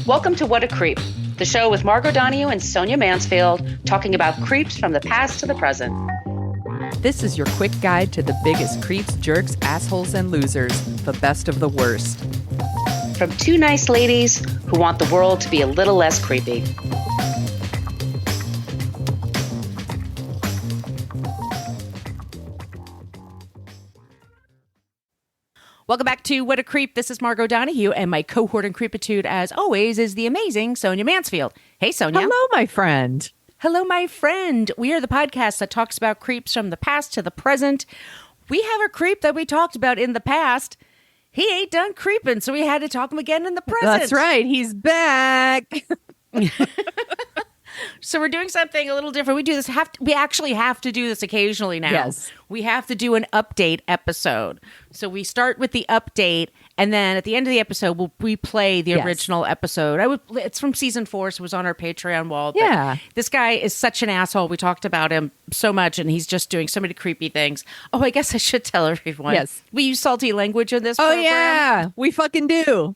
Welcome to What a Creep, the show with Margot Donohue and Sonia Mansfield, talking about creeps from the past to the present. This is your quick guide to the biggest creeps, jerks, assholes, and losers, the best of the worst. From two nice ladies who want the world to be a little less creepy. Welcome back to What a Creep. This is Margot Donohue, and my cohort in creepitude, as always, is the amazing Sonia Mansfield. Hey, Sonia. Hello, my friend. Hello, my friend. We are the podcast that talks about creeps from the past to the present. We have a creep that we talked about in the past. He ain't done creeping, so we had to talk him again in the present. That's right. He's back. So we're doing something a little different. We do this. We actually have to do this occasionally now. Yes. We have to do an update episode. So we start with the update, and then at the end of the episode, we'll replay the original episode. It's from season 4, so it was on our Patreon wall. Yeah. This guy is such an asshole. We talked about him so much, and he's just doing so many creepy things. Oh, I guess I should tell everyone. Yes. We use salty language in this Oh, program. yeah. We fucking do.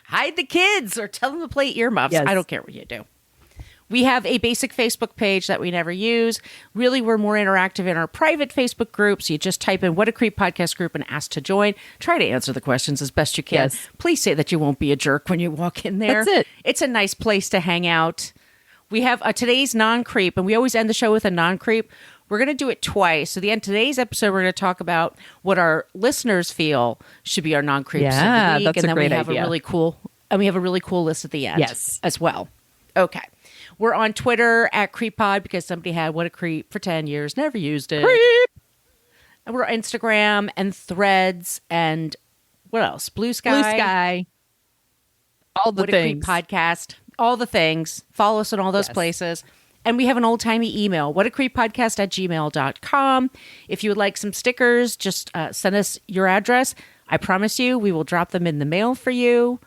Hide the kids or tell them to play earmuffs. Yes. I don't care what you do. We have a basic Facebook page that we never use. Really, we're more interactive in our private Facebook group. So you just type in What a Creep Podcast Group and ask to join. Try to answer the questions as best you can. Yes. Please say that you won't be a jerk when you walk in there. That's it. It's a nice place to hang out. We have today's non-creep, and we always end the show with a non-creep. We're going to do it twice. So the end of today's episode, we're going to talk about what our listeners feel should be our non-creeps of Yeah, the week. that's and a then great we have idea. we have a really cool list at the end. Yes. As well. Okay. We're on Twitter at CreepPod because somebody had What a Creep for 10 years, never used it. Creep. And we're on Instagram and Threads and what else? Blue Sky. Blue Sky. All the What things. a Creep Podcast. All the things. Follow us in all those places. And we have an old-timey email, whatacreeppodcast@gmail.com. If you would like some stickers, just send us your address. I promise you, we will drop them in the mail for you.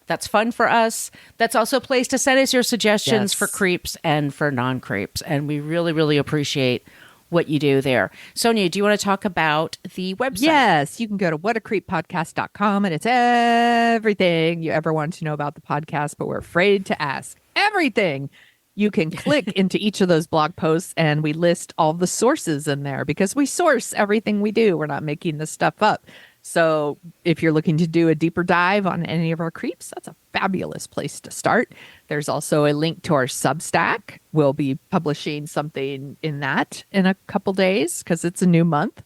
That's fun for us. That's also a place to send us your suggestions for creeps and for non-creeps. And we really, really appreciate what you do there. Sonia, do you want to talk about the website? Yes, you can go to whatacreeppodcast.com, and it's everything you ever wanted to know about the podcast, but we're afraid to ask. Everything. You can click into each of those blog posts, and we list all the sources in there because we source everything we do. We're not making this stuff up. So if you're looking to do a deeper dive on any of our creeps, that's a fabulous place to start. There's also a link to our Substack. We'll be publishing something in that in a couple days because it's a new month.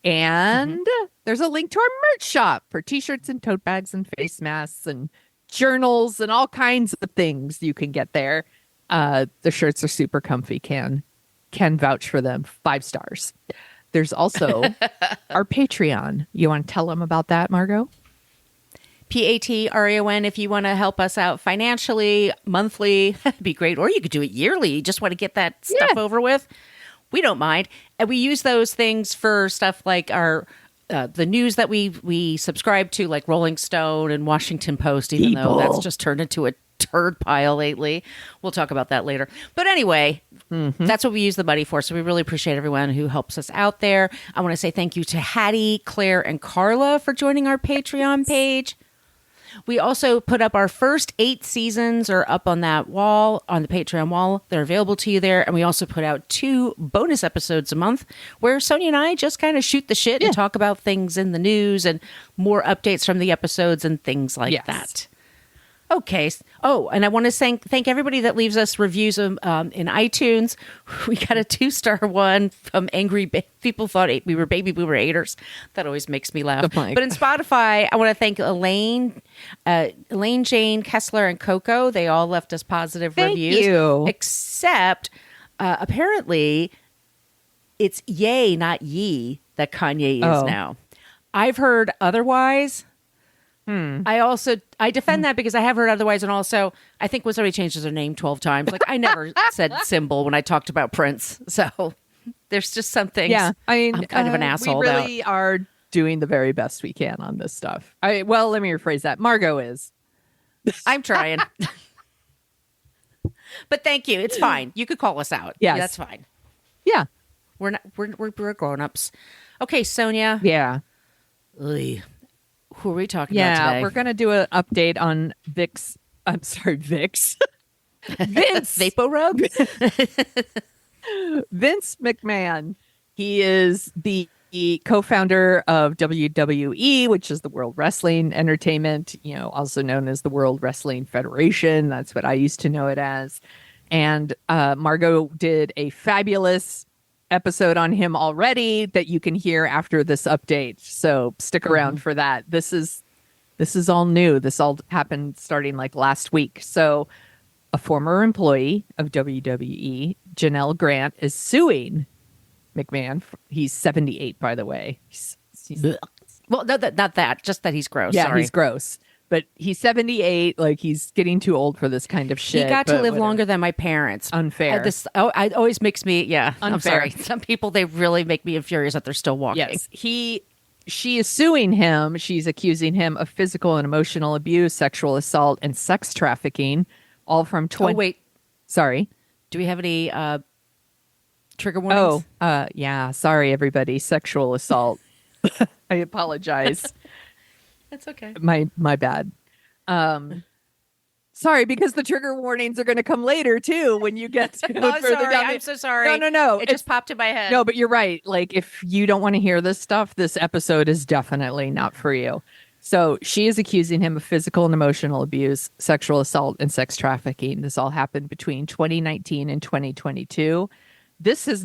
And there's a link to our merch shop for t-shirts and tote bags and face masks and journals and all kinds of things you can get there. The shirts are super comfy. Can vouch for them. 5 stars. There's also our Patreon. You want to tell them about that, Margot? Patreon, if you want to help us out financially, monthly, it'd be great. Or you could do it yearly. You just want to get that stuff over with. We don't mind. And we use those things for stuff like our the news that we subscribe to, like Rolling Stone and Washington Post, even though that's just turned into a turd pile lately. We'll talk about that later. But anyway, that's what we use the money for. So we really appreciate everyone who helps us out there. I want to say thank you to Hattie, Claire, and Carla for joining our Patreon page. We also put up our first 8 seasons are up on that wall, on the Patreon wall. They're available to you there. And we also put out 2 bonus episodes a month where Sonia and I just kind of shoot the shit and talk about things in the news and more updates from the episodes and things like that. Okay. Oh, and I want to thank everybody that leaves us reviews in iTunes. We got a 2-star one from Angry People thought we were baby boomer haters. That always makes me laugh. But in Spotify, I want to thank Elaine, Jane, Kessler, and Coco. They all left us positive reviews. Thank you. Except, apparently, it's yay, not ye, that Kanye is now. I've heard otherwise. I defend that because I have heard otherwise, and also I think when somebody changes their name 12 times, like I never said symbol when I talked about Prince. So there's just some things. Yeah, I mean, I'm kind of an asshole. We really are doing the very best we can on this stuff. Well, let me rephrase that. Margot is. I'm trying. But thank you. It's fine. You could call us out. Yes. Yeah, that's fine. Yeah. We're grown-ups. Okay, Sonia. Yeah. Ugh. Who are we talking about Yeah, today? we're going to do an update on Vic's. I'm sorry, Vic's. Vince. Vapo rub? Vince McMahon. He is the co-founder of WWE, which is the World Wrestling Entertainment, also known as the World Wrestling Federation. That's what I used to know it as. And Margot did a fabulous episode on him already that you can hear after this update. So stick around for that. This is all new. This all happened starting like last week. So a former employee of WWE, Janelle Grant, is suing McMahon. He's 78, by the way. Well, not that. Just that he's gross. Yeah, Sorry. he's gross. But he's 78. Like, he's getting too old for this kind of shit. He got to live whatever. longer than my parents. Unfair. It always makes me, yeah. Unfair. I'm sorry. Some people, they really make me furious that they're still walking. Yes, she is suing him. She's accusing him of physical and emotional abuse, sexual assault, and sex trafficking, all from 20. Oh, wait. Sorry. Do we have any trigger warnings? Yeah. Sorry, everybody. Sexual assault. I apologize. That's okay. My bad. Sorry, because the trigger warnings are going to come later too when you get to Oh, further sorry. down. I'm so sorry. No. It just popped in my head. No, but you're right. Like, if you don't want to hear this stuff, this episode is definitely not for you. So she is accusing him of physical and emotional abuse, sexual assault, and sex trafficking. This all happened between 2019 and 2022. This is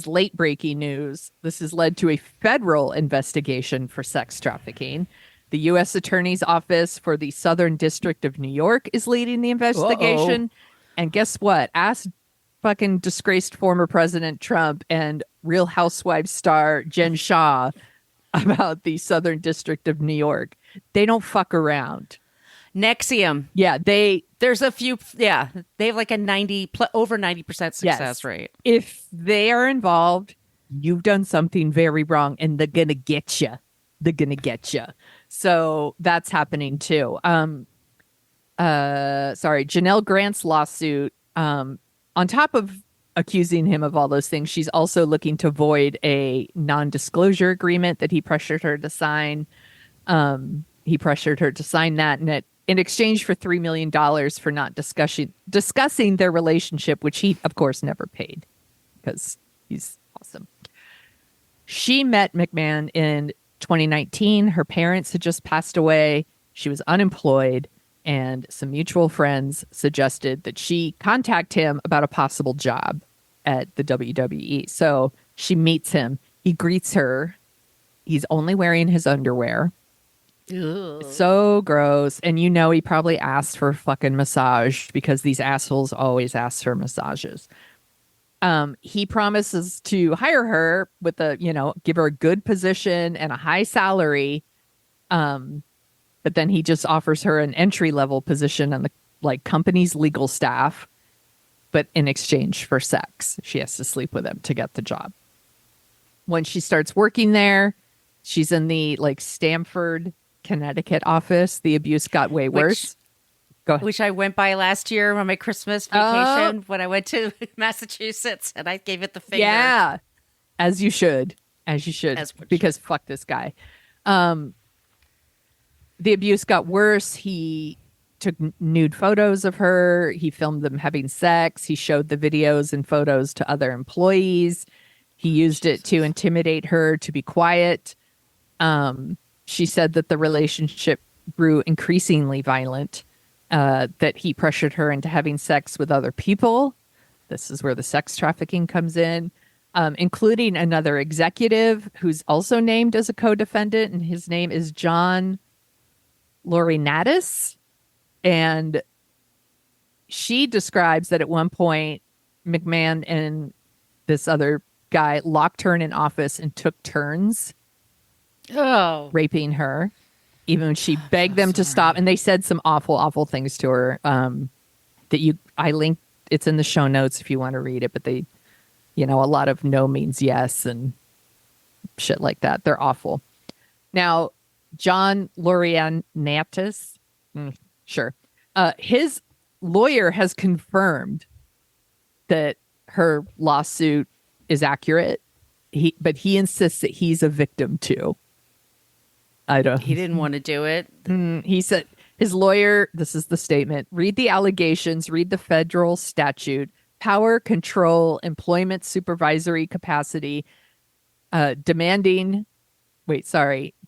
late breaking news. This has led to a federal investigation for sex trafficking. The U.S. Attorney's Office for the Southern District of New York is leading the investigation. And guess what? Ask fucking disgraced former President Trump and Real Housewives star Jen Shaw about the Southern District of New York. They don't fuck around. Nexium. Yeah, There's a few. Yeah, they have like a over 90% success rate. If they are involved, you've done something very wrong, and they're gonna get you. They're gonna get you. So that's happening too. Janelle Grant's lawsuit. On top of accusing him of all those things, she's also looking to void a non-disclosure agreement that he pressured her to sign. He pressured her to sign that, and in exchange for $3 million for not discussing their relationship, which he, of course, never paid because he's awesome. She met McMahon in 2019. Her parents had just passed away. She was unemployed, and some mutual friends suggested that she contact him about a possible job at the WWE. So she meets him. He greets her. He's only wearing his underwear. Ugh. So gross. And he probably asked for a fucking massage because these assholes always ask for massages. He promises to hire her with give her a good position and a high salary. But then he just offers her an entry-level position on the company's legal staff, but in exchange for sex. She has to sleep with him to get the job. When she starts working there, she's in the Stamford, Connecticut office. The abuse got way worse. Go ahead. Which I went by last year on my Christmas vacation when I went to Massachusetts, and I gave it the finger. Yeah, as you should. Because fuck this guy. The abuse got worse. He took nude photos of her. He filmed them having sex. He showed the videos and photos to other employees. He used it to intimidate her to be quiet. She said that the relationship grew increasingly violent, that he pressured her into having sex with other people. This is where the sex trafficking comes in, including another executive who's also named as a co-defendant, and his name is John Laurinaitis. And she describes that at one point, McMahon and this other guy locked her in an office and took turns raping her, even when she begged them to stop. And they said some awful things to her I linked. It's in the show notes if you want to read it, but they, a lot of no means yes and shit like that. They're awful. Now, John Laurinaitis, sure. His lawyer has confirmed that her lawsuit is accurate. But he insists that he's a victim too. I don't. He didn't want to do it. He said his lawyer, this is the statement, read the allegations, read the federal statute, power, control, employment, supervisory capacity,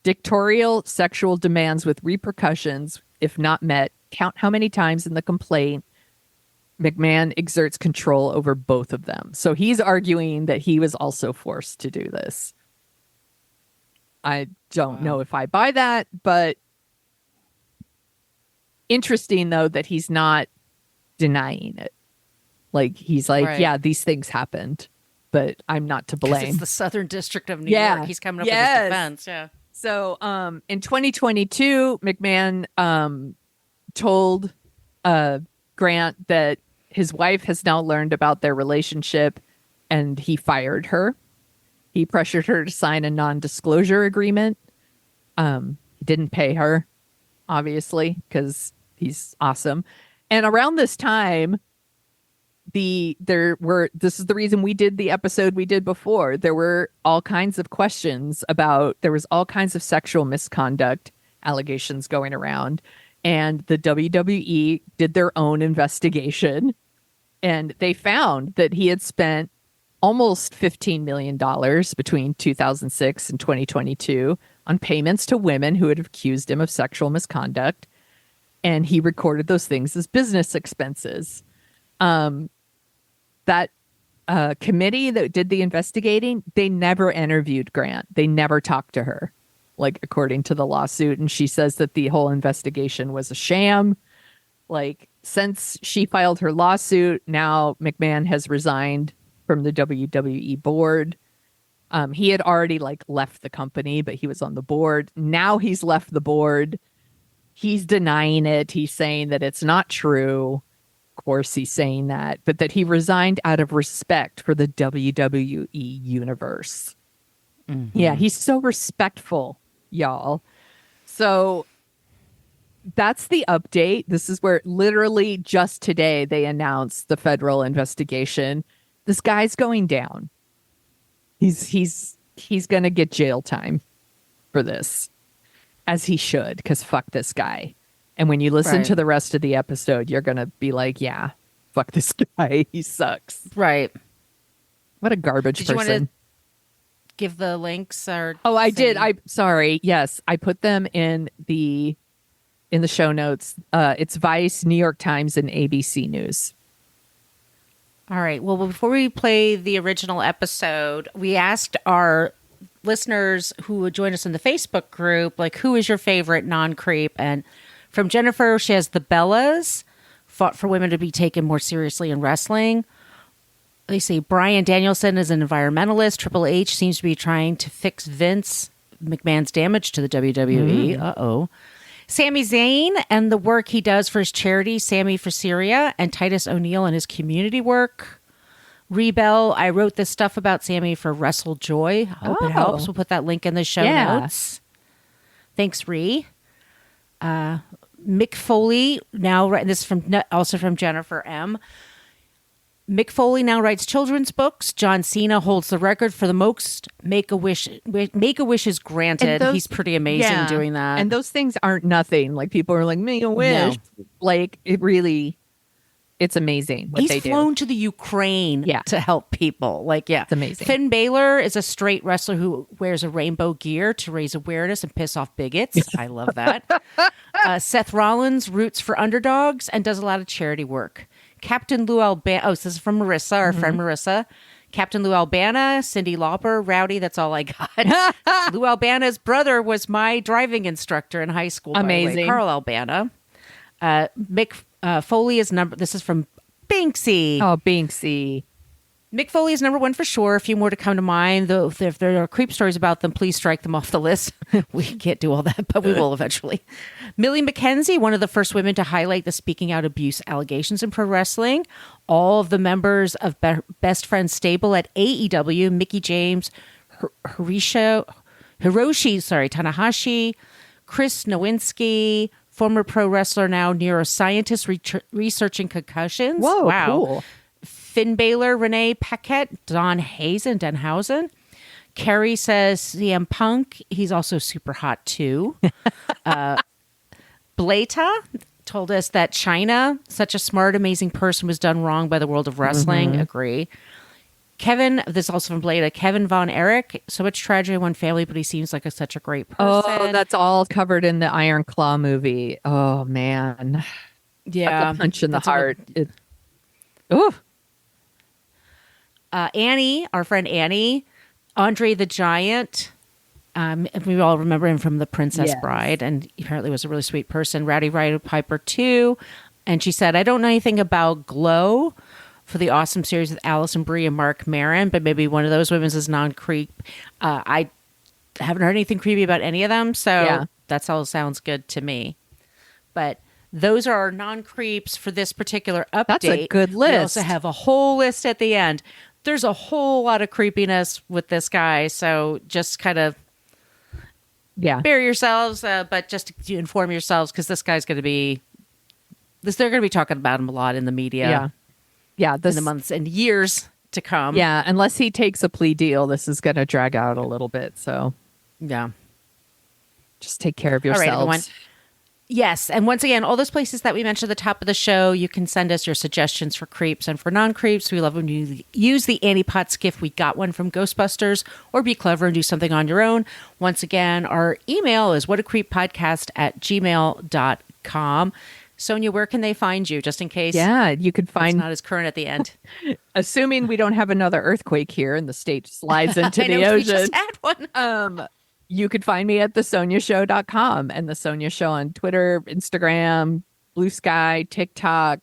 dictatorial sexual demands with repercussions if not met. Count how many times in the complaint McMahon exerts control over both of them. So he's arguing that he was also forced to do this. I don't know if I buy that, but interesting, though, that he's not denying it. Like, he's like, Right. yeah, these things happened, but I'm not to 'Cause blame. it's the Southern District of New Yeah. York. He's coming up with Yes. his defense. Yeah. So in 2022, McMahon told Grant that his wife has now learned about their relationship and he fired her. He pressured her to sign a non-disclosure agreement. He didn't pay her, obviously, because he's awesome. And around this time, this is the reason we did the episode we did before. There were all kinds of questions there was all kinds of sexual misconduct allegations going around. And the WWE did their own investigation. And they found that he had spent almost $15 million between 2006 and 2022 on payments to women who had accused him of sexual misconduct. And he recorded those things as business expenses. That committee that did the investigating, they never interviewed Grant. They never talked to her, like, according to the lawsuit. And she says that the whole investigation was a sham. Like, since she filed her lawsuit, now McMahon has resigned from the WWE board. He had already left the company, but he was on the board. Now he's left the board. He's denying it. He's saying that it's not true. Of course, he's saying that, but that he resigned out of respect for the WWE universe. Mm-hmm. Yeah, he's so respectful, y'all. So that's the update. This is where literally just today they announced the federal investigation. This guy's going down. He's going to get jail time for this, as he should, because fuck this guy. And when you listen to the rest of the episode, you're going to be like, yeah, fuck this guy. He sucks. Right. What a garbage person. Did you want to give the links? I did. Sorry. Yes, I put them in the show notes. It's Vice, New York Times, and ABC News. All right. Well, before we play the original episode, we asked our listeners who would join us in the Facebook group, like, who is your favorite non-creep? And from Jennifer, she has the Bellas, fought for women to be taken more seriously in wrestling. They say Brian Danielson is an environmentalist. Triple H seems to be trying to fix Vince McMahon's damage to the WWE. Uh-oh. Sami Zayn and the work he does for his charity, Sammy for Syria, and Titus O'Neil and his community work. Rebel, I wrote this stuff about Sammy for Wrestle Joy. Hope it helps. We'll put that link in the show notes. Thanks, Ree. Mick Foley, this is also from Jennifer M. Mick Foley now writes children's books. John Cena holds the record for the most Make-A-Wishes granted. He's pretty amazing doing that. And those things aren't nothing. Like, people are like, Make-A-Wish. No. Like, it's amazing what they do. He's flown to the Ukraine to help people. It's amazing. Finn Balor is a straight wrestler who wears a rainbow gear to raise awareness and piss off bigots. I love that. Seth Rollins roots for underdogs and does a lot of charity work. Captain Lou Albana. Oh, this is from Marissa, our friend Marissa. Captain Lou Albana, Cyndi Lauper, Rowdy. That's all I got. Lou Albana's brother was my driving instructor in high school. Amazing. By the way, Carl Albana. Mick Foley is number. This is from Binksy. Oh, Binksy. Mick Foley is number one for sure. A few more to come to mind. Though, if there are creep stories about them, please strike them off the list. We can't do all that, but we will eventually. Millie McKenzie, one of the first women to highlight the speaking out abuse allegations in pro wrestling. All of the members of Best Friends stable at AEW, Mickie James, Hiroshi Tanahashi, Chris Nowinski, former pro wrestler, now neuroscientist researching concussions. Whoa, wow. Cool. Finn Balor, Renee Paquette, Don Hayes, and Denhausen. Carrie says CM Punk. He's also super hot too. Blata told us that China, such a smart, amazing person, was done wrong by the world of wrestling. Agree. Kevin, this is also from Blata. Kevin Von Erich, so much tragedy in one family, but he seems like such a great person. Oh, that's all covered in the Iron Claw movie. Oh man, yeah, that's a punch in the heart. Ooh. Annie, our friend Annie, Andre the Giant. We all remember him from The Princess Bride, and he apparently was a really sweet person. Rowdy Roddy Piper too, and she said, "I don't know anything about Glow for the awesome series with Allison Brie and Mark Maron, but maybe one of those women's is non-creep." I haven't heard anything creepy about any of them, so that's all sounds good to me. But those are our non-creeps for this particular update. That's a good list. We also have a whole list at the end. There's a whole lot of creepiness with this guy, so just kind of bear yourselves, but just to inform yourselves, because this guy's going to be... They're going to be talking about him a lot in the media. Yeah, in the months and years to come. Yeah, unless he takes a plea deal, this is going to drag out a little bit. So, yeah, just take care of yourselves. All right, everyone. Yes, and once again, all those places that we mentioned at the top of the show, you can send us your suggestions for creeps and for non-creeps. We love when you use the Annie Potts gift. We got one from Ghostbusters, or be clever and do something on your own. Once again, our email is whatacreeppodcast@gmail.com. Sonia, where can they find you, just in case? Yeah, you could find... It's not as current at the end. Assuming we don't have another earthquake here and the state slides into the ocean. We just had one. You could find me at thesoniashow.com and The Sonia Show on Twitter, Instagram, Blue Sky, TikTok,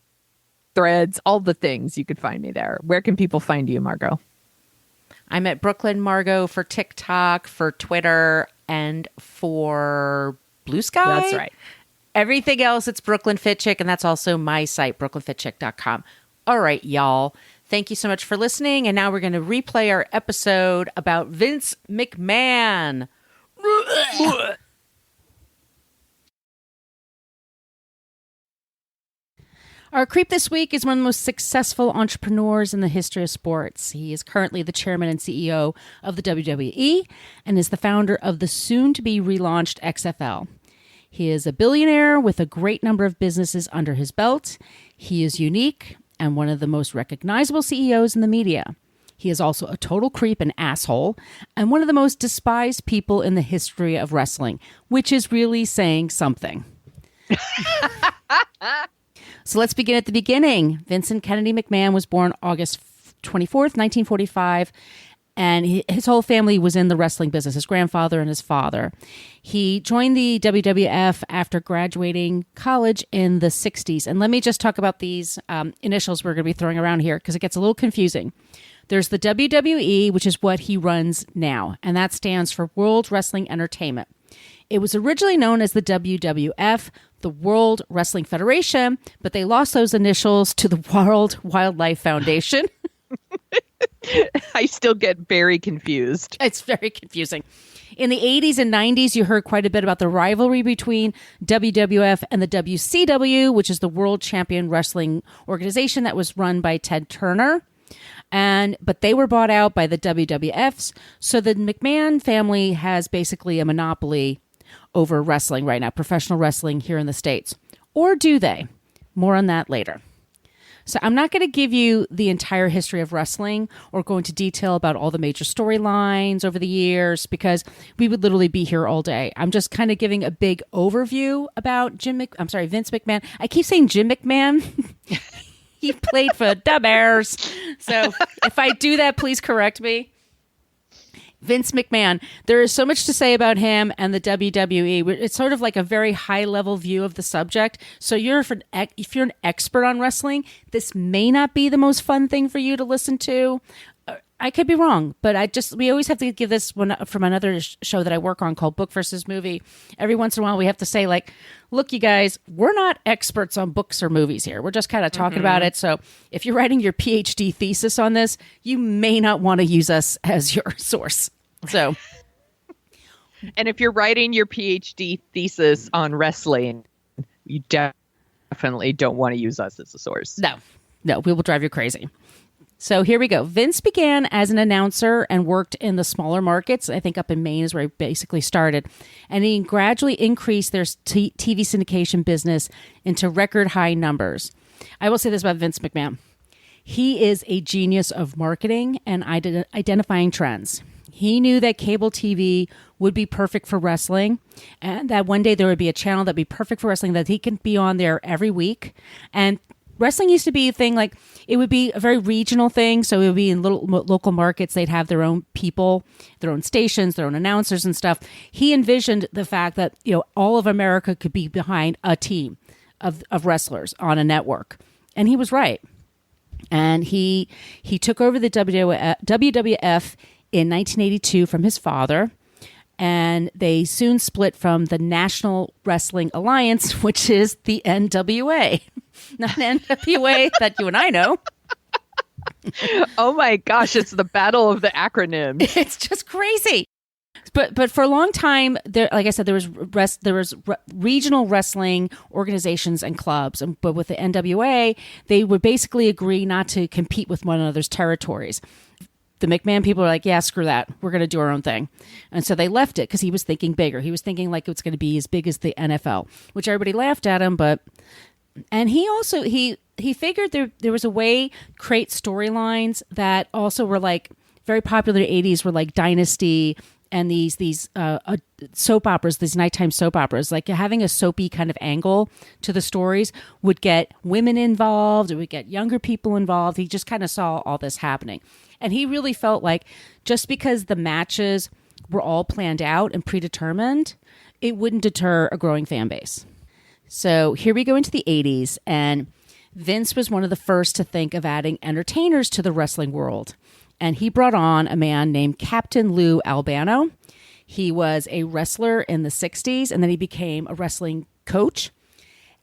Threads, all the things. You could find me there. Where can people find you, Margot? I'm at Brooklyn Margot for TikTok, for Twitter, and for Blue Sky. That's right. Everything else, it's Brooklyn Fit Chick, and that's also my site, brooklynfitchick.com. All right, y'all. Thank you so much for listening, and now we're going to replay our episode about Vince McMahon. Our creep this week is one of the most successful entrepreneurs in the history of sports. He is currently the chairman and CEO of the WWE and is the founder of the soon-to-be relaunched XFL. He is a billionaire with a great number of businesses under his belt. He is unique and one of the most recognizable CEOs in the media. He is also a total creep and asshole and one of the most despised people in the history of wrestling, which is really saying something. So let's begin at the beginning. Vincent Kennedy McMahon was born August 24th, 1945. And his whole family was in the wrestling business, his grandfather and his father. He joined the WWF after graduating college in the 60s. And let me just talk about these initials we're going to be throwing around here because it gets a little confusing. There's the WWE, which is what he runs now, and that stands for World Wrestling Entertainment. It was originally known as the WWF, the World Wrestling Federation, but they lost those initials to the World Wildlife Foundation. I still get very confused. It's very confusing. In the 80s and 90s, you heard quite a bit about the rivalry between WWF and the WCW, which is the World Champion Wrestling Organization that was run by Ted Turner. But they were bought out by the WWFs. So the McMahon family has basically a monopoly over wrestling right now, professional wrestling here in the States. Or do they? More on that later. So I'm not going to give you the entire history of wrestling or go into detail about all the major storylines over the years because we would literally be here all day. I'm just kind of giving a big overview about Vince McMahon. I keep saying Jim McMahon. He played for the Bears. So if I do that, please correct me. Vince McMahon. There is so much to say about him and the WWE. It's sort of like a very high-level view of the subject. So if you're an expert on wrestling, this may not be the most fun thing for you to listen to. I could be wrong, but we always have to give this one from another show that I work on called Book versus Movie. Every once in a while, we have to say, like, look, you guys, we're not experts on books or movies here. We're just kind of talking about it. So if you're writing your PhD thesis on this, you may not want to use us as your source. So, and if you're writing your PhD thesis on wrestling, you definitely don't want to use us as a source. No, we will drive you crazy. So here we go. Vince began as an announcer and worked in the smaller markets. I think up in Maine is where he basically started. And he gradually increased their TV syndication business into record high numbers. I will say this about Vince McMahon. He is a genius of marketing and identifying trends. He knew that cable TV would be perfect for wrestling and that one day there would be a channel that would be perfect for wrestling, that he can be on there every week. And wrestling used to be a thing, like it would be a very regional thing. So it would be in little local markets. They'd have their own people, their own stations, their own announcers and stuff. He envisioned the fact that, all of America could be behind a team of wrestlers on a network. And he was right. And he took over the WWF in 1982 from his father, and they soon split from the National Wrestling Alliance, which is the NWA. Not an NWA that you and I know. Oh my gosh, it's the battle of the acronyms. It's just crazy. But for a long time, there, like I said, there was regional wrestling organizations and clubs. But with the NWA, they would basically agree not to compete with one another's territories. The McMahon people are like, yeah, screw that. We're going to do our own thing. And so they left it because he was thinking bigger. He was thinking like it's going to be as big as the NFL, which everybody laughed at him. And he also, he figured there was a way to create storylines that also were like very popular in the 80s, were like Dynasty and these soap operas, these nighttime soap operas, like having a soapy kind of angle to the stories would get women involved. It would get younger people involved. He just kind of saw all this happening. And he really felt like just because the matches were all planned out and predetermined, it wouldn't deter a growing fan base. So here we go into the 80s, and Vince was one of the first to think of adding entertainers to the wrestling world. And he brought on a man named Captain Lou Albano. He was a wrestler in the 60s, and then he became a wrestling coach.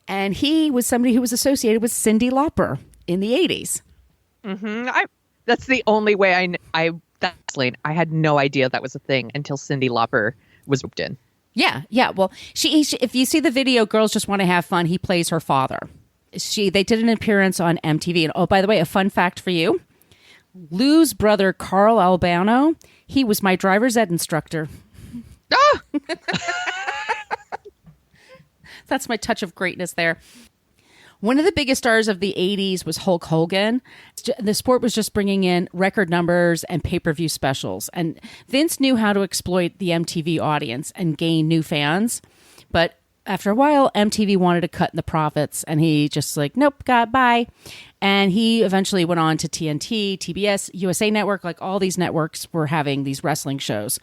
And he was somebody who was associated with Cyndi Lauper in the 80s. Mm-hmm. That's the only way I had no idea that was a thing until Cyndi Lauper was roped in. Yeah. Well, she if you see the video, Girls Just Want to Have Fun, he plays her father. They did an appearance on MTV. And oh, by the way, a fun fact for you. Lou's brother, Carl Albano, he was my driver's ed instructor. Ah! That's my touch of greatness there. One of the biggest stars of the 80s was Hulk Hogan. The sport was just bringing in record numbers and pay-per-view specials. And Vince knew how to exploit the MTV audience and gain new fans. But after a while, MTV wanted to cut in the profits. And he just like, nope, bye. And he eventually went on to TNT, TBS, USA Network. Like all these networks were having these wrestling shows.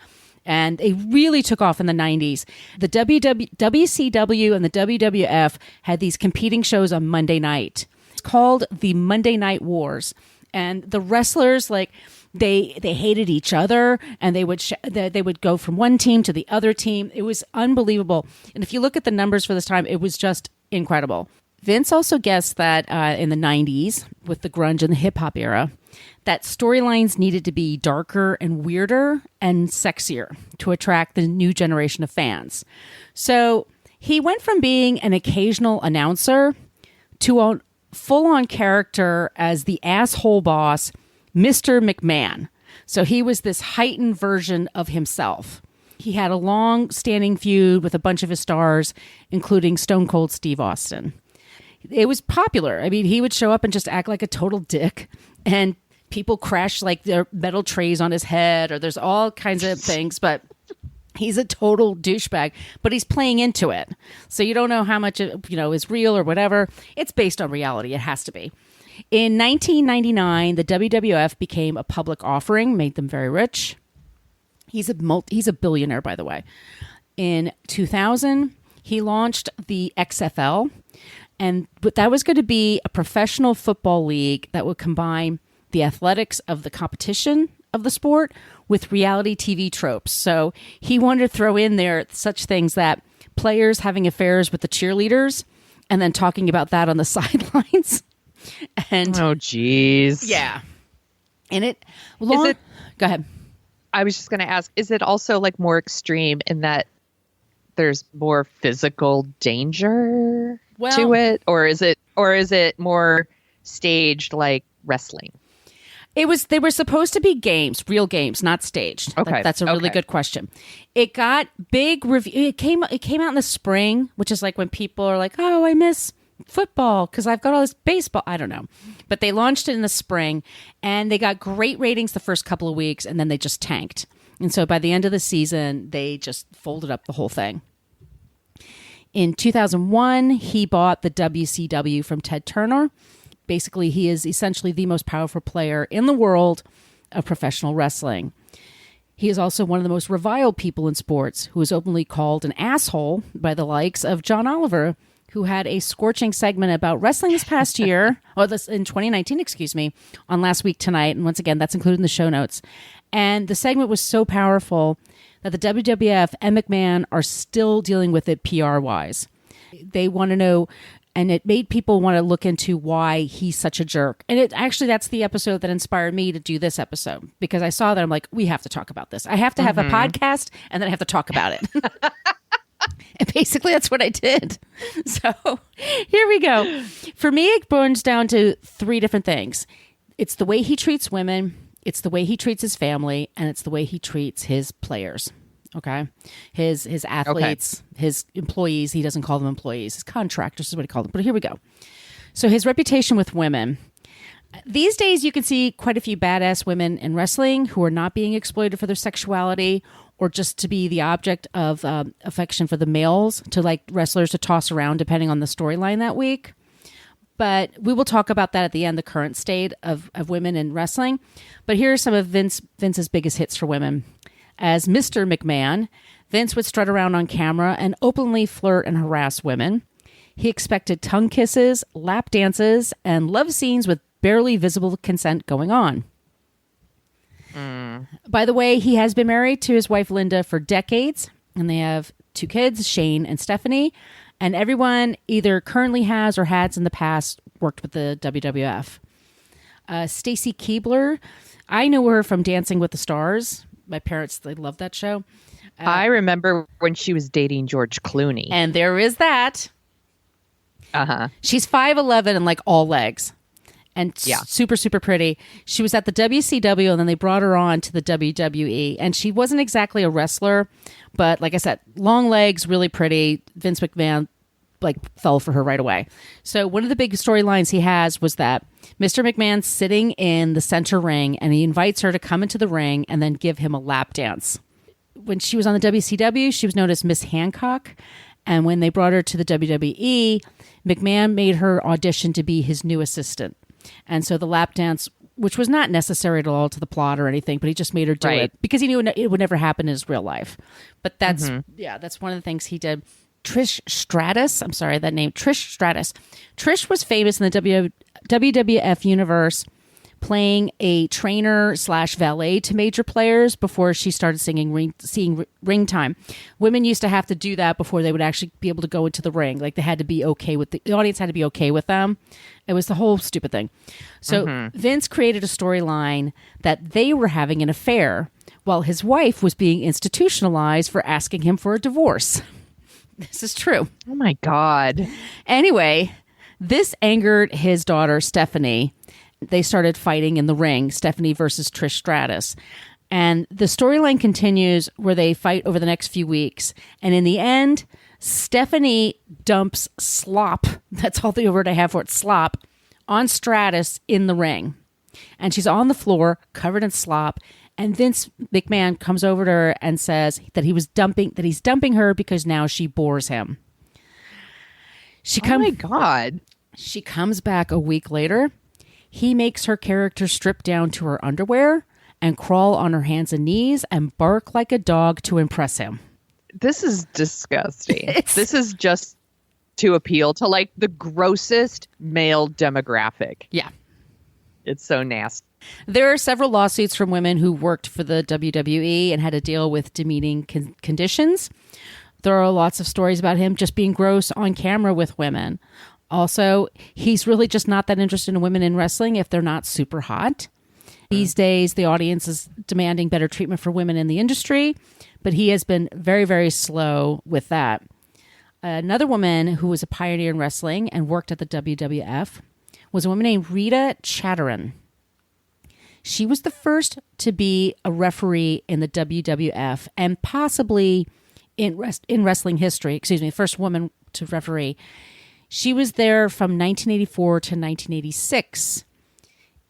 And they really took off in the 90s. The WCW and the WWF had these competing shows on Monday night. It's called the Monday Night Wars. And the wrestlers, like, they hated each other, and they would go from one team to the other team. It was unbelievable. And if you look at the numbers for this time, it was just incredible. Vince also guessed that in the 90s, with the grunge and the hip-hop era, that storylines needed to be darker and weirder and sexier to attract the new generation of fans. So he went from being an occasional announcer to a full-on character as the asshole boss, Mr. McMahon. So he was this heightened version of himself. He had a long-standing feud with a bunch of his stars, including Stone Cold Steve Austin. It was popular. I mean, he would show up and just act like a total dick, and people crash like their metal trays on his head, or there's all kinds of things, but he's a total douchebag, but he's playing into it. So you don't know how much is real or whatever. It's based on reality. It has to be. In 1999, the WWF became a public offering, made them very rich. He's a billionaire, by the way. In 2000, he launched the XFL, but that was going to be a professional football league that would combine the athletics of the competition of the sport with reality TV tropes. So he wanted to throw in there such things that players having affairs with the cheerleaders and then talking about that on the sidelines. And oh, geez. Yeah. And go ahead. I was just going to ask, is it also like more extreme in that there's more physical danger to it? Or is it more staged like wrestling? They were supposed to be games, real games, not staged. Okay. That's a really good question. It got big review. It came out in the spring, which is like when people are like, "Oh, I miss football because I've got all this baseball." I don't know. But they launched it in the spring and they got great ratings the first couple of weeks and then they just tanked. And so by the end of the season, they just folded up the whole thing. In 2001, he bought the WCW from Ted Turner. Basically, he is essentially the most powerful player in the world of professional wrestling. He is also one of the most reviled people in sports, who is openly called an asshole by the likes of John Oliver, who had a scorching segment about wrestling this past year, in 2019, on Last Week Tonight. And once again, that's included in the show notes. And the segment was so powerful that the WWF and McMahon are still dealing with it PR-wise. They want to know... And it made people want to look into why he's such a jerk. And that's the episode that inspired me to do this episode. Because I saw that, I'm like, we have to talk about this. I have to have a podcast, and then I have to talk about it. And basically, that's what I did. So here we go. For me, it boils down to three different things. It's the way he treats women, it's the way he treats his family, and it's the way he treats his players. Okay. His athletes, his employees, he doesn't call them employees, his contractors is what he called them. But here we go. So his reputation with women. These days, you can see quite a few badass women in wrestling who are not being exploited for their sexuality or just to be the object of affection for the males, to like wrestlers to toss around depending on the storyline that week. But we will talk about that at the end, the current state of women in wrestling. But here are some of Vince's biggest hits for women. As Mr. McMahon, Vince would strut around on camera and openly flirt and harass women. He expected tongue kisses, lap dances, and love scenes with barely visible consent going on. By the way, he has been married to his wife Linda for decades, and they have 2 kids, Shane and Stephanie, and everyone either currently has or has in the past worked with the WWF. Stacy Keibler, I know her from Dancing with the Stars. My parents, they love that show. I remember when she was dating George Clooney. And there is that. Uh-huh. She's 5'11" and like all legs. And super, super pretty. She was at the WCW and then they brought her on to the WWE. And she wasn't exactly a wrestler, but like I said, long legs, really pretty. Vince McMahon fell for her right away. So one of the big storylines he has was that Mr. McMahon's sitting in the center ring and he invites her to come into the ring and then give him a lap dance. When she was on the WCW, she was known as Miss Hancock. And when they brought her to the WWE, McMahon made her audition to be his new assistant. And so the lap dance, which was not necessary at all to the plot or anything, but he just made her do it because he knew it would never happen in his real life. But that's one of the things he did. Trish Stratus. I'm sorry, that name. Trish Stratus. Trish was famous in the WWF universe playing a trainer / valet to major players before she started seeing ring time. Women used to have to do that before they would actually be able to go into the ring. Like they had to be okay with the audience had to be okay with them. It was the whole stupid thing. So Vince created a storyline that they were having an affair while his wife was being institutionalized for asking him for a divorce. This is true. Oh, my God. Anyway, this angered his daughter, Stephanie. They started fighting in the ring, Stephanie versus Trish Stratus. And the storyline continues where they fight over the next few weeks. And in the end, Stephanie dumps slop. That's all the word I have for it, slop, on Stratus in the ring. And she's on the floor, covered in slop. And Vince McMahon comes over to her and says that he's dumping her because now she bores him. Oh my God. She comes back a week later. He makes her character strip down to her underwear and crawl on her hands and knees and bark like a dog to impress him. This is disgusting. This is just to appeal to like the grossest male demographic. Yeah. It's so nasty. There are several lawsuits from women who worked for the WWE and had to deal with demeaning conditions. There are lots of stories about him just being gross on camera with women. Also, he's really just not that interested in women in wrestling if they're not super hot. These days, the audience is demanding better treatment for women in the industry, but he has been very, very slow with that. Another woman who was a pioneer in wrestling and worked at the WWF was a woman named Rita Chatterton. She was the first to be a referee in the WWF and possibly in wrestling history. Excuse me, first woman to referee. She was there from 1984 to 1986.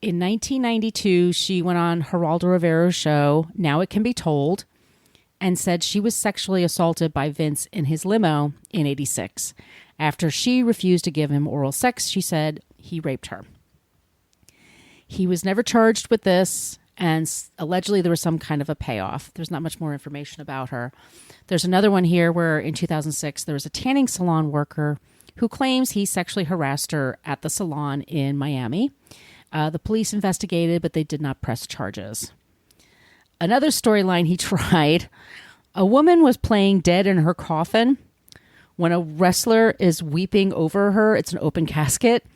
In 1992, she went on Geraldo Rivera's show, Now It Can Be Told, and said she was sexually assaulted by Vince in his limo in 86. After she refused to give him oral sex, she said he raped her. He was never charged with this, and allegedly there was some kind of a payoff. There's not much more information about her. There's another one here where in 2006, there was a tanning salon worker who claims he sexually harassed her at the salon in Miami. The police investigated, but they did not press charges. Another storyline he tried, a woman was playing dead in her coffin. When a wrestler is weeping over her, it's an open casket.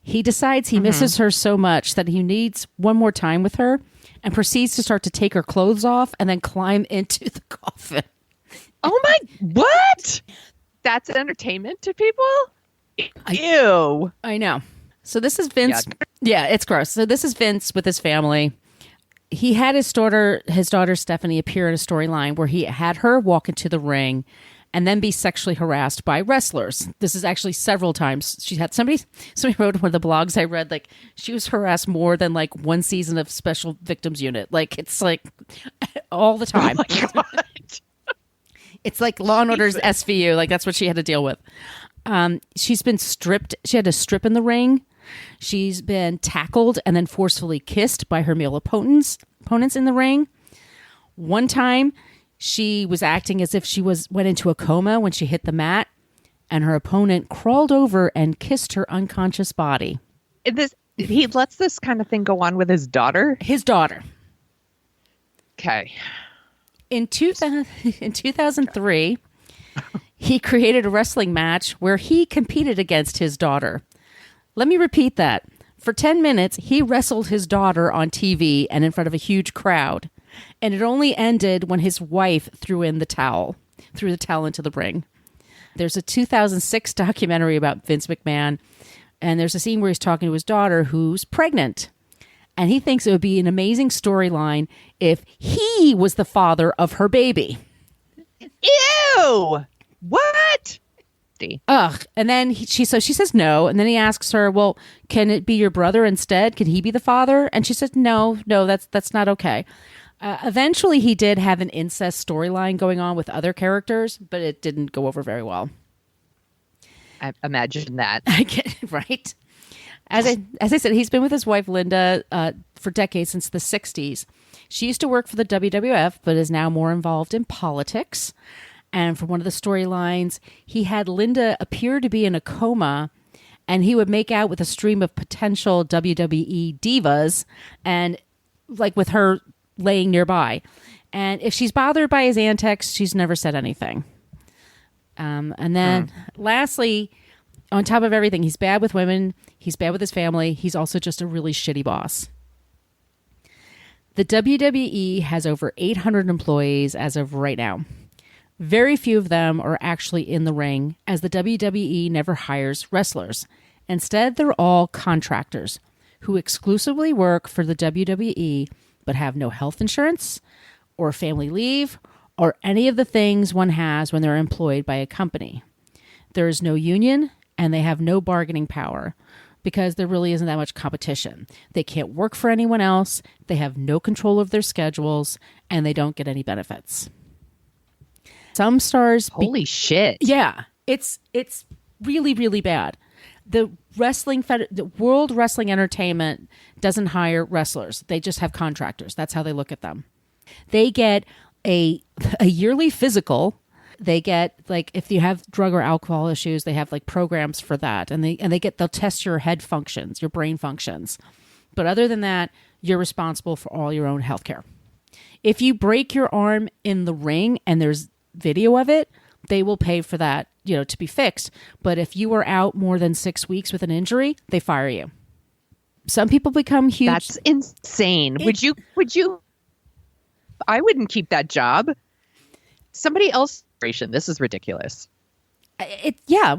He decides he misses her so much that he needs one more time with her and proceeds to start to take her clothes off and then climb into the coffin. Oh my, what? That's entertainment to people? Ew. I know. So this is Vince. Yuck. Yeah, it's gross. So this is Vince with his family. He had his daughter Stephanie appear in a storyline where he had her walk into the ring and then be sexually harassed by wrestlers. This is actually several times. She had somebody wrote in one of the blogs I read, like, she was harassed more than like one season of Special Victims Unit. Like, it's like all the time. Oh my God. It's like Law and Order's SVU. Like, that's what she had to deal with. She's been stripped. She had to strip in the ring. She's been tackled and then forcefully kissed by her male opponents in the ring. One time, she was acting as if she went into a coma when she hit the mat, and her opponent crawled over and kissed her unconscious body. He lets this kind of thing go on with his daughter? His daughter. Okay. In 2003, he created a wrestling match where he competed against his daughter. Let me repeat that. For 10 minutes, he wrestled his daughter on TV and in front of a huge crowd. And it only ended when his wife threw the towel into the ring. There's a 2006 documentary about Vince McMahon, and there's a scene where he's talking to his daughter who's pregnant. And he thinks it would be an amazing storyline if he was the father of her baby. Ew! What? Ugh. And then she says no. And then he asks her, well, can it be your brother instead? Can he be the father? And she says, no, that's not okay. Eventually, he did have an incest storyline going on with other characters, but it didn't go over very well. I imagine that. I get it, right? As I said, he's been with his wife, Linda, for decades, since the 60s. She used to work for the WWF, but is now more involved in politics. And for one of the storylines, he had Linda appear to be in a coma, and he would make out with a stream of potential WWE divas, and like with her laying nearby. And if she's bothered by his antics, she's never said anything. And then lastly, on top of everything, he's bad with women. He's bad with his family. He's also just a really shitty boss. The WWE has over 800 employees as of right now. Very few of them are actually in the ring, as the WWE never hires wrestlers. Instead, they're all contractors who exclusively work for the WWE but have no health insurance or family leave or any of the things one has when they're employed by a company. There is no union, and they have no bargaining power because there really isn't that much competition. They can't work for anyone else, they have no control of their schedules, and they don't get any benefits. Some stars... Holy shit. Yeah, it's really, really bad. The World Wrestling Entertainment doesn't hire wrestlers. They just have contractors. That's how they look at them. They get a yearly physical. They get, like, if you have drug or alcohol issues, they have like programs for that. And they'll test your head functions, your brain functions. But other than that, you're responsible for all your own health care. If you break your arm in the ring and there's video of it, they will pay for that, to be fixed. But if you are out more than 6 weeks with an injury, they fire you. Some people become huge. That's insane. Would you? I wouldn't keep that job. Somebody else. This is ridiculous. Yeah.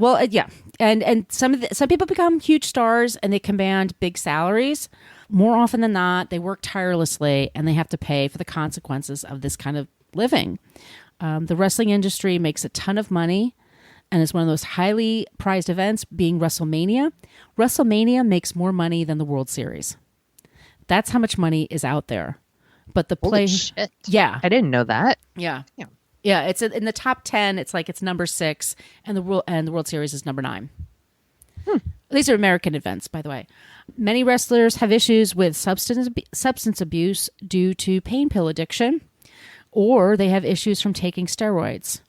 And some people become huge stars and they command big salaries. More often than not, they work tirelessly and they have to pay for the consequences of this kind of living. The wrestling industry makes a ton of money and is one of those highly prized events, being WrestleMania. WrestleMania makes more money than the World Series. That's how much money is out there. But the Holy shit. yeah, I didn't know that. yeah. It's in the top 10. It's like it's number 6, and the World Series is number 9. These are American events, by the way. Many wrestlers have issues with substance abuse due to pain pill addiction, or they have issues from taking steroids.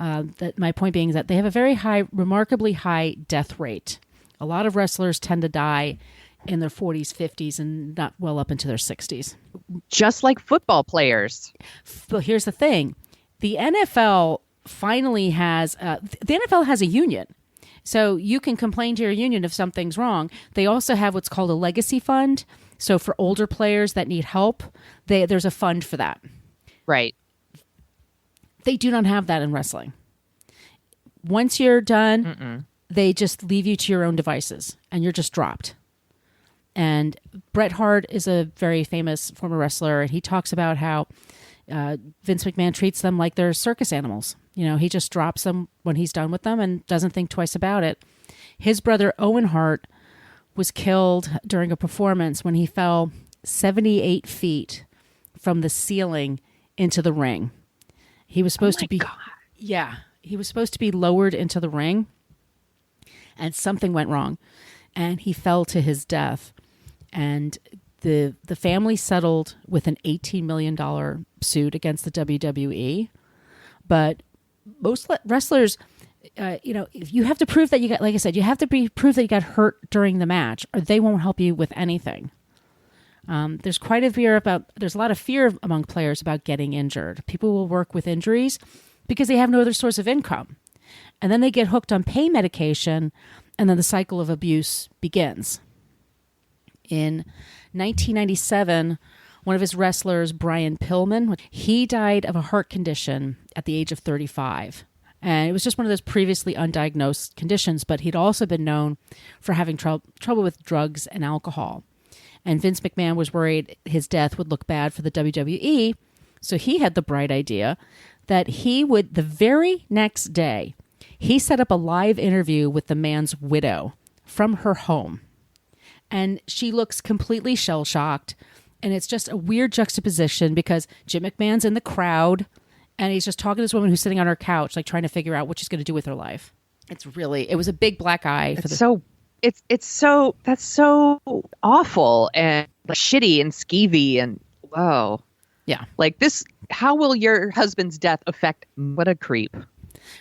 My point being is that they have a very high, remarkably high death rate. A lot of wrestlers tend to die in their 40s, 50s, and not well up into their 60s. Just like football players. But here's the thing. The NFL finally has a union. So you can complain to your union if something's wrong. They also have what's called a legacy fund. So for older players that need help, there's a fund for that. Right. They do not have that in wrestling. Once you're done, they just leave you to your own devices and you're just dropped. And Bret Hart is a very famous former wrestler, and he talks about how Vince McMahon treats them like they're circus animals. You know, he just drops them when he's done with them and doesn't think twice about it. His brother Owen Hart was killed during a performance when he fell 78 feet from the ceiling into the ring. He was supposed to be, he was supposed to be lowered into the ring, and something went wrong, and he fell to his death. And the family settled with an $18 million suit against the WWE. But most wrestlers, if you have to prove that you got, like I said, you have to prove that you got hurt during the match, or they won't help you with anything. There's a lot of fear among players about getting injured. People will work with injuries because they have no other source of income. And then they get hooked on pain medication, and then the cycle of abuse begins. In 1997, one of his wrestlers, Brian Pillman, he died of a heart condition at the age of 35. And it was just one of those previously undiagnosed conditions, but he'd also been known for having trouble with drugs and alcohol. And Vince McMahon was worried his death would look bad for the WWE, so he had the bright idea that he would, the very next day, he set up a live interview with the man's widow from her home. And she looks completely shell-shocked. And it's just a weird juxtaposition because Jim McMahon's in the crowd and he's just talking to this woman who's sitting on her couch, like trying to figure out what she's going to do with her life. It was a big black eye. That's so awful and shitty and skeevy and whoa. Yeah. Like this, how will your husband's death affect? What a creep.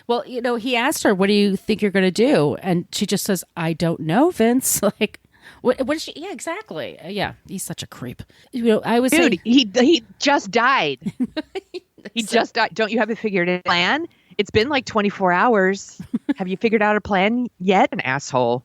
Well, he asked her, what do you think you're going to do? And she just says, I don't know, Vince. Like, what is she? Yeah, exactly. Yeah, he's such a creep. I was Dude, he just died. He just died. Don't you have a figured plan? It's been like 24 hours. Have you figured out a plan yet? An asshole.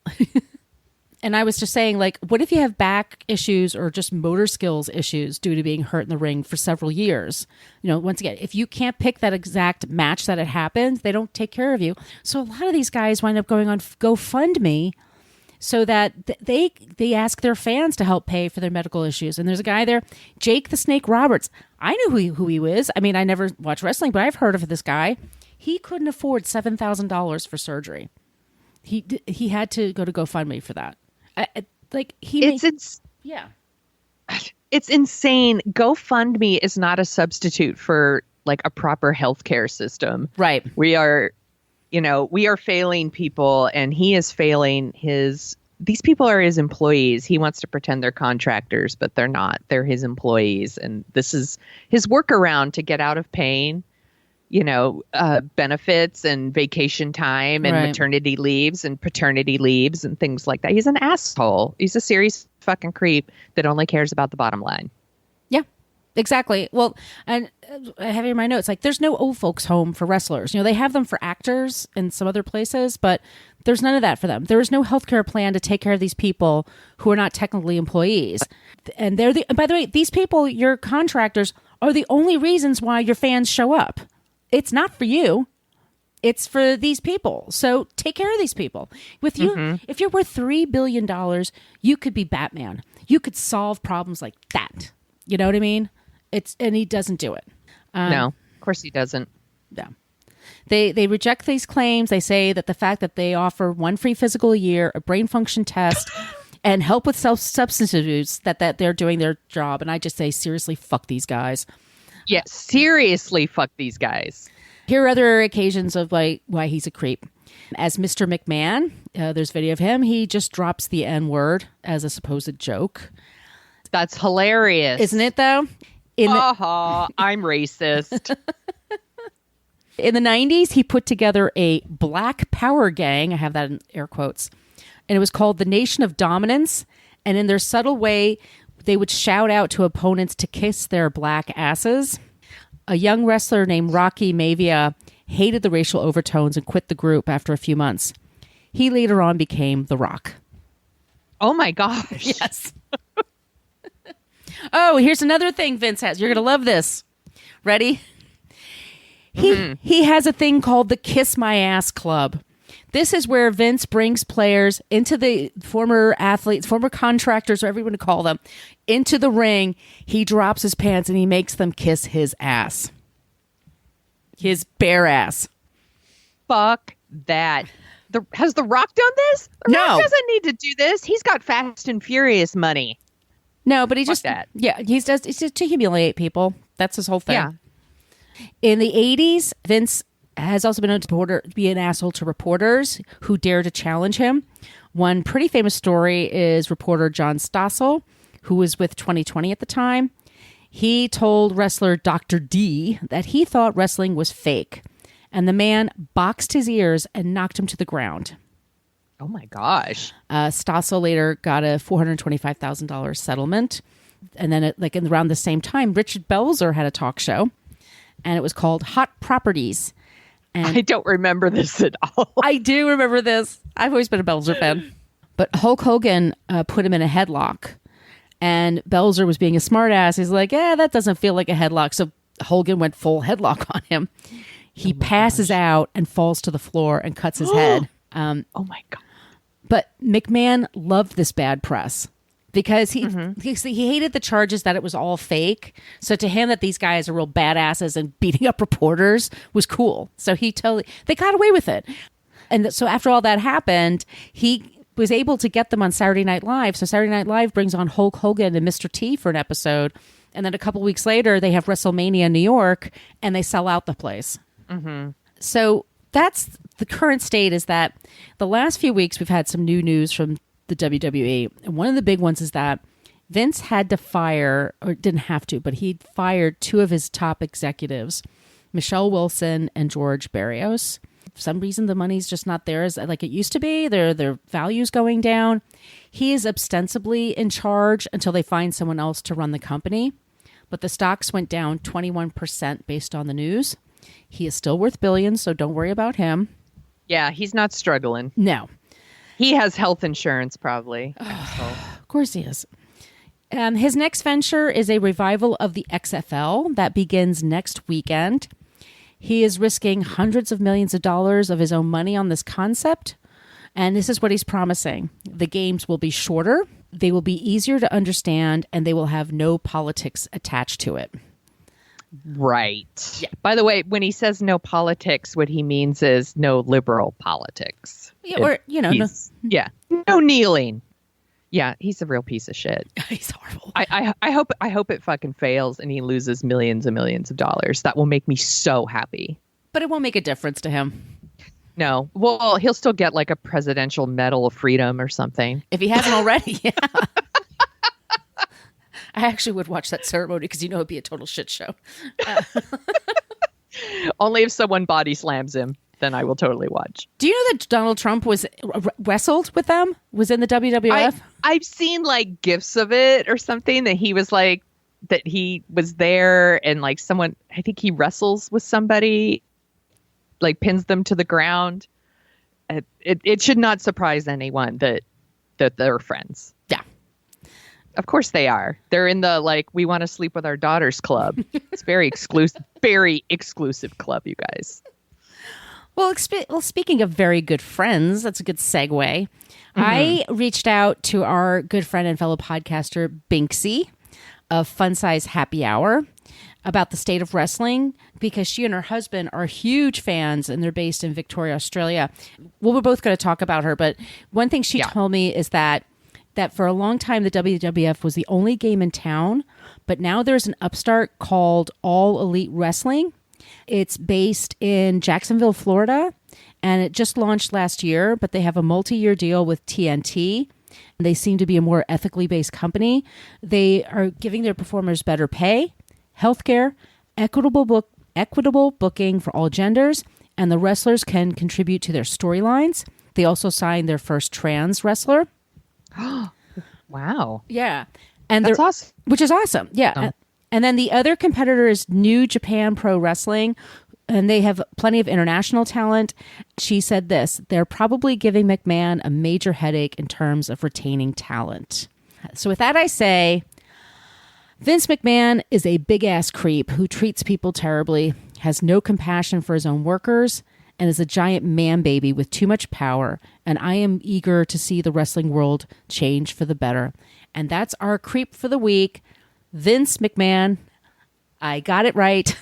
And I was just saying, like, what if you have back issues or just motor skills issues due to being hurt in the ring for several years? Once again, if you can't pick that exact match that it happened, they don't take care of you. So a lot of these guys wind up going on GoFundMe so that they ask their fans to help pay for their medical issues. And there's a guy there, Jake the Snake Roberts. I knew who he was. I mean, I never watched wrestling, but I've heard of this guy. He couldn't afford $7,000 for surgery. He had to go to GoFundMe for that. It's insane. GoFundMe is not a substitute for like a proper healthcare system. Right. We are failing people, and he is failing these people are his employees. He wants to pretend they're contractors, but they're not. They're his employees. And this is his workaround to get out of pain, benefits and vacation time and maternity leaves and paternity leaves and things like that. He's an asshole. He's a serious fucking creep that only cares about the bottom line. Yeah, exactly. Well, and I have in my notes, like there's no old folks home for wrestlers. They have them for actors in some other places, but there's none of that for them. There is no healthcare plan to take care of these people who are not technically employees. And by the way, these people, your contractors, are the only reasons why your fans show up. It's not for you. It's for these people. So take care of these people. With you, if you're worth $3 billion, you could be Batman. You could solve problems like that. You know what I mean? And he doesn't do it. No, of course he doesn't. Yeah. They reject these claims. They say that the fact that they offer one free physical a year, a brain function test, and help with substance abuse, that they're doing their job. And I just say, seriously, fuck these guys. Yeah, seriously, fuck these guys. Here are other occasions of why he's a creep. As Mr. McMahon, there's video of him. He just drops the N-word as a supposed joke. That's hilarious. Isn't it, though? I'm racist. In the 90s, he put together a black power gang. I have that in air quotes. And it was called the Nation of Dominance. And in their subtle way, they would shout out to opponents to kiss their black asses. A young wrestler named Rocky Maivia hated the racial overtones and quit the group after a few months. He later on became The Rock. Oh my gosh. Yes. Oh, here's another thing Vince has. You're going to love this. Ready? He has a thing called the Kiss My Ass Club. This is where Vince brings players into the former athletes, former contractors, or whatever you want to call them, into the ring. He drops his pants and he makes them kiss his ass. His bare ass. Fuck that. Has The Rock done this? The No. Rock doesn't need to do this. He's got Fast and Furious money. No, but he Fuck just that. Yeah, it's just to humiliate people. That's his whole thing. Yeah. In the 80s, Vince has also been known to be an asshole to reporters who dare to challenge him. One pretty famous story is reporter John Stossel, who was with 2020 at the time. He told wrestler Dr. D that he thought wrestling was fake, and the man boxed his ears and knocked him to the ground. Oh my gosh. Stossel later got a $425,000 settlement. And then around the same time, Richard Belzer had a talk show, and it was called Hot Properties. And I don't remember this at all. I do remember this. I've always been a Belzer fan. But Hulk Hogan put him in a headlock, and Belzer was being a smartass. He's like, that doesn't feel like a headlock. So Hogan went full headlock on him. He passes out and falls to the floor and cuts his head. Oh my God. But McMahon loved this bad press because he hated the charges that it was all fake. So to him, that these guys are real badasses and beating up reporters was cool. So they got away with it. And so after all that happened, he was able to get them on Saturday Night Live. So Saturday Night Live brings on Hulk Hogan and Mr. T for an episode. And then a couple weeks later, they have WrestleMania in New York and they sell out the place. Mm-hmm. So that's the current state, is that the last few weeks we've had some new news from the WWE. And one of the big ones is that Vince had to fire, or didn't have to, but he fired two of his top executives, Michelle Wilson and George Barrios. For some reason, the money's just not there as like it used to be. Their value's going down. He is ostensibly in charge until they find someone else to run the company. But the stocks went down 21% based on the news. He is still worth billions, so don't worry about him. Yeah, he's not struggling. No. He has health insurance, probably. Of course he is. His next venture is a revival of the XFL that begins next weekend. He is risking hundreds of millions of dollars of his own money on this concept. And this is what he's promising. The games will be shorter, they will be easier to understand, and they will have no politics attached to it. Right. Yeah. By the way, when he says no politics, what he means is no liberal politics. Yeah, or, no kneeling. Yeah, he's a real piece of shit. He's horrible. I hope it fucking fails and he loses millions and millions of dollars. That will make me so happy. But it won't make a difference to him. No. Well, he'll still get like a Presidential Medal of Freedom or something. If he hasn't already, yeah. I actually would watch that ceremony because it'd be a total shit show. Only if someone body slams him, then I will totally watch. Do you know that Donald Trump was wrestled with them? Was in the WWF? I've seen like gifs of it or something that he was like, that he was there and like someone, I think he wrestles with somebody, like pins them to the ground. It should not surprise anyone that they're friends. Yeah. Of course they are. They're in the like, we want to sleep with our daughters club. It's very exclusive club, you guys. Well, speaking of very good friends, that's a good segue. I reached out to our good friend and fellow podcaster, Binksy, of Fun Size Happy Hour, about the state of wrestling, because she and her husband are huge fans and they're based in Victoria, Australia. Well, we're both going to talk about her, but one thing she told me is that for a long time, the WWF was the only game in town, but now there's an upstart called All Elite Wrestling. It's based in Jacksonville, Florida, and it just launched last year, but they have a multi-year deal with TNT. They seem to be a more ethically based company. They are giving their performers better pay, healthcare, equitable booking for all genders, and the wrestlers can contribute to their storylines. They also signed their first trans wrestler. Wow. Yeah. And that's awesome. Which is awesome. Yeah. And then the other competitor is New Japan Pro Wrestling, and they have plenty of international talent. She said this: they're probably giving McMahon a major headache in terms of retaining talent. So with that, I say Vince McMahon is a big-ass creep who treats people terribly, has no compassion for his own workers, and is a giant man baby with too much power. And I am eager to see the wrestling world change for the better. And that's our creep for the week. Vince McMahon. I got it right.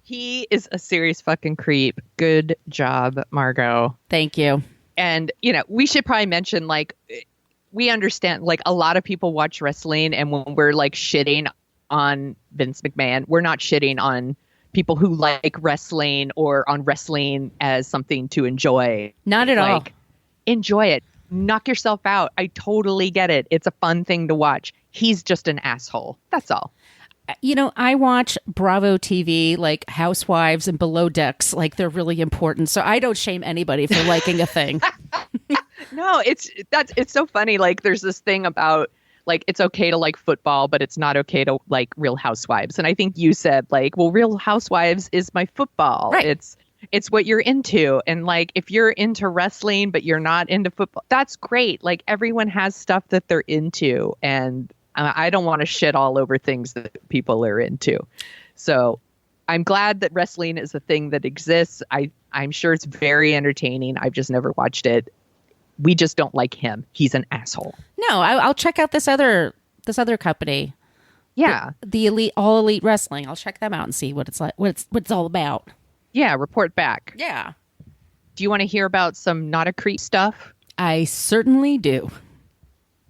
He is a serious fucking creep. Good job, Margot. Thank you. And, we should probably mention, we understand, a lot of people watch wrestling, and when we're, shitting on Vince McMahon, we're not shitting on people who like wrestling or on wrestling as something to enjoy. Not at all. Enjoy it. Knock yourself out. I totally get it. It's a fun thing to watch. He's just an asshole. That's all. I watch Bravo TV, like Housewives and Below Decks, like they're really important. So I don't shame anybody for liking a thing. No, it's so funny. There's this thing about it's okay to like football, but it's not okay to like Real Housewives. And I think you said Real Housewives is my football. Right. It's what you're into. And if you're into wrestling, but you're not into football, that's great. Everyone has stuff that they're into. And I don't want to shit all over things that people are into. So I'm glad that wrestling is a thing that exists. I'm sure it's very entertaining. I've just never watched it. We just don't like him. He's an asshole. No, I'll check out this other company. Yeah. The All Elite Wrestling. I'll check them out and see what it's like, what it's all about. Yeah, report back. Yeah. Do you want to hear about some not a creep stuff? I certainly do.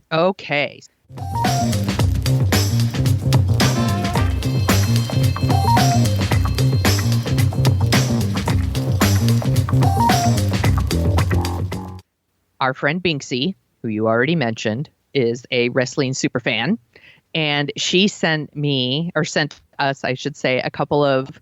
Okay. Our friend Binksy, who you already mentioned, is a wrestling super fan. And she sent us, I should say, a couple of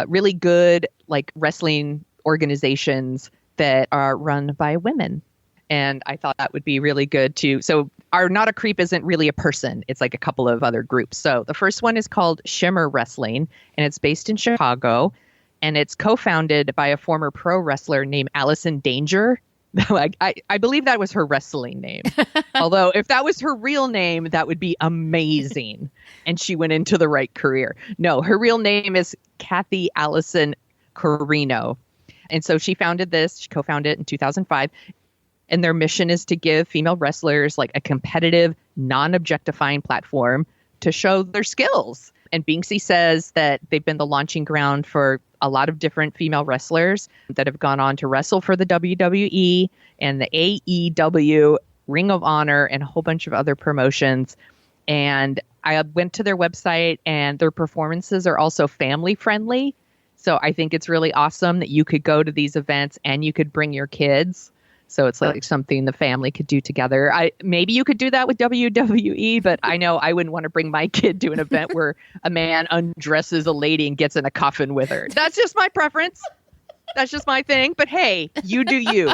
really good wrestling organizations that are run by women. And I thought that would be really good too. So our Not a Creep isn't really a person. It's a couple of other groups. So the first one is called Shimmer Wrestling, and it's based in Chicago. And it's co-founded by a former pro wrestler named Allison Danger. I believe that was her wrestling name. Although if that was her real name, that would be amazing. And she went into the right career. No, her real name is Kathy Allison Carino. And so she co-founded it in 2005. And their mission is to give female wrestlers a competitive, non-objectifying platform to show their skills. And Binksy says that they've been the launching ground for a lot of different female wrestlers that have gone on to wrestle for the WWE and the AEW, Ring of Honor, and a whole bunch of other promotions. And I went to their website, and their performances are also family friendly. So I think it's really awesome that you could go to these events and you could bring your kids. So it's something the family could do together. Maybe you could do that with WWE, but I know I wouldn't want to bring my kid to an event where a man undresses a lady and gets in a coffin with her. That's just my preference. That's just my thing. But hey, you do you.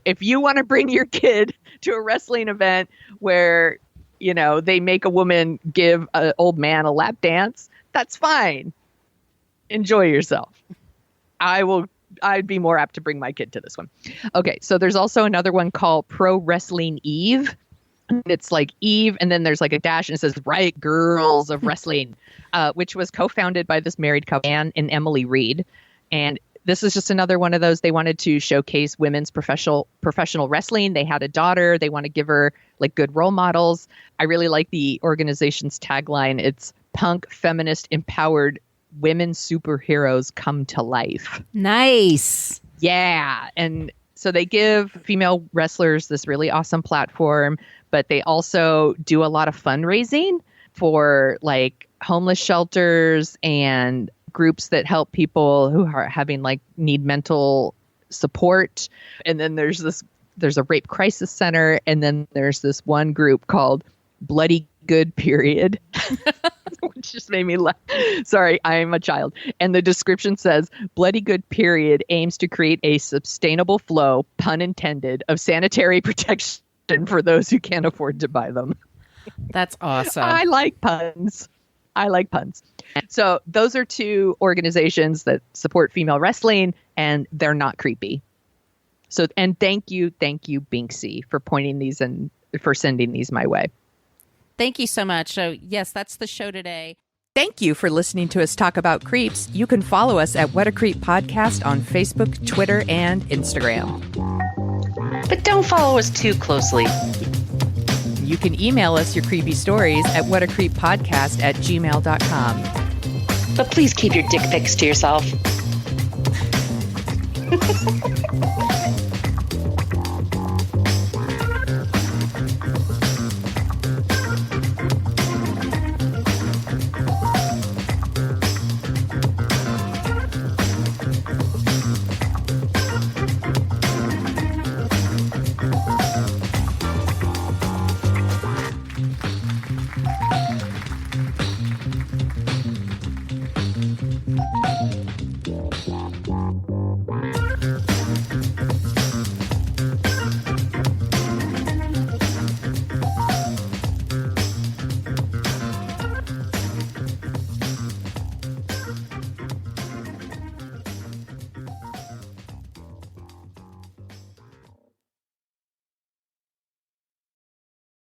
If you want to bring your kid to a wrestling event where, they make a woman give an old man a lap dance, that's fine. Enjoy yourself. I'd be more apt to bring my kid to this one. Okay, so there's also another one called Pro Wrestling Eve. It's like Eve, and then there's like a dash, and it says Right Girls of Wrestling, which was co-founded by this married couple, Ann and Emily Reed. And this is just another one of those. They wanted to showcase women's professional wrestling. They had a daughter. They want to give her like good role models. I really like the organization's tagline. It's punk, feminist, empowered women superheroes come to life. Nice. Yeah. And so they give female wrestlers this really awesome platform, but they also do a lot of fundraising for like homeless shelters and groups that help people who are having like need mental support. And then there's a rape crisis center. And then there's this one group called Bloody Good Period, which just made me laugh. Sorry, I'm a child. And the description says, Bloody Good Period aims to create a sustainable flow, pun intended, of sanitary protection for those who can't afford to buy them. That's awesome. I like puns. So those are two organizations that support female wrestling, and they're not creepy. So, and thank you, Binksy, for pointing these and for sending these my way. Thank you so much. So, yes, that's the show today. Thank you for listening to us talk about creeps. You can follow us at What a Creep Podcast on Facebook, Twitter, and Instagram. But don't follow us too closely. You can email us your creepy stories at whatacreeppodcast@gmail.com. But please keep your dick pics to yourself.